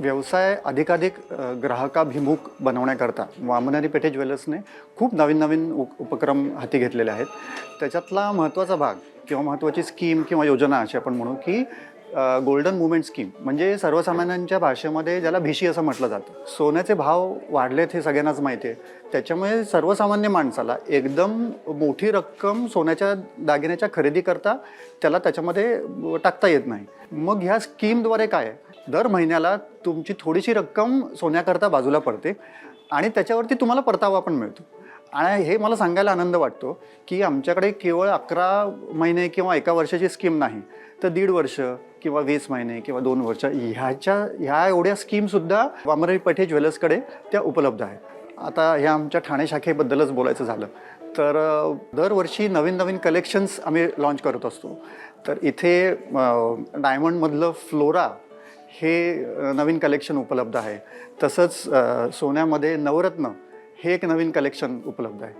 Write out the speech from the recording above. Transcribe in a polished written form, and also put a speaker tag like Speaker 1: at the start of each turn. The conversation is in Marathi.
Speaker 1: व्यवसाय अधिकाधिक ग्राहकाभिमुख बनवण्याकरता वामनारी पेठे ज्वेलर्सने खूप नवीन नवीन उपक्रम हाती घेतलेले आहेत. त्याच्यातला महत्त्वाचा भाग किंवा महत्त्वाची स्कीम किंवा योजना अशी आपण म्हणू की गोल्डन मुवमेंट स्कीम, म्हणजे सर्वसामान्यांच्या भाषेमध्ये ज्याला भिशी असं म्हटलं जातं. सोन्याचे भाव वाढलेत हे सगळ्यांनाच माहिती आहे. त्याच्यामुळे सर्वसामान्य माणसाला एकदम मोठी रक्कम सोन्याच्या दागिन्याच्या खरेदीकरता त्याला त्याच्यामध्ये टाकता येत नाही. मग ह्या स्कीमद्वारे काय आहे, दर महिन्याला तुमची थोडीशी रक्कम सोन्याकरता बाजूला पडते आणि त्याच्यावरती तुम्हाला परतावा पण मिळतो. आणि हे मला सांगायला आनंद वाटतो की आमच्याकडे केवळ 11 महिने किंवा 1 वर्षाची स्कीम नाही, तर 1.5 वर्ष किंवा 20 महिने किंवा 2 वर्ष ह्या एवढ्या स्कीमसुद्धा वामनारी पेठे ज्वेलर्सकडे त्या उपलब्ध आहेत. आता ह्या आमच्या ठाणे शाखेबद्दलच बोलायचं झालं तर दरवर्षी नवीन नवीन कलेक्शन्स आम्ही लॉन्च करत असतो. तर इथे डायमंडमधलं फ्लोरा हे नवीन कलेक्शन उपलब्ध आहे. तसंच सोन्यामध्ये नवरत्न हे एक नवीन कलेक्शन उपलब्ध आहे.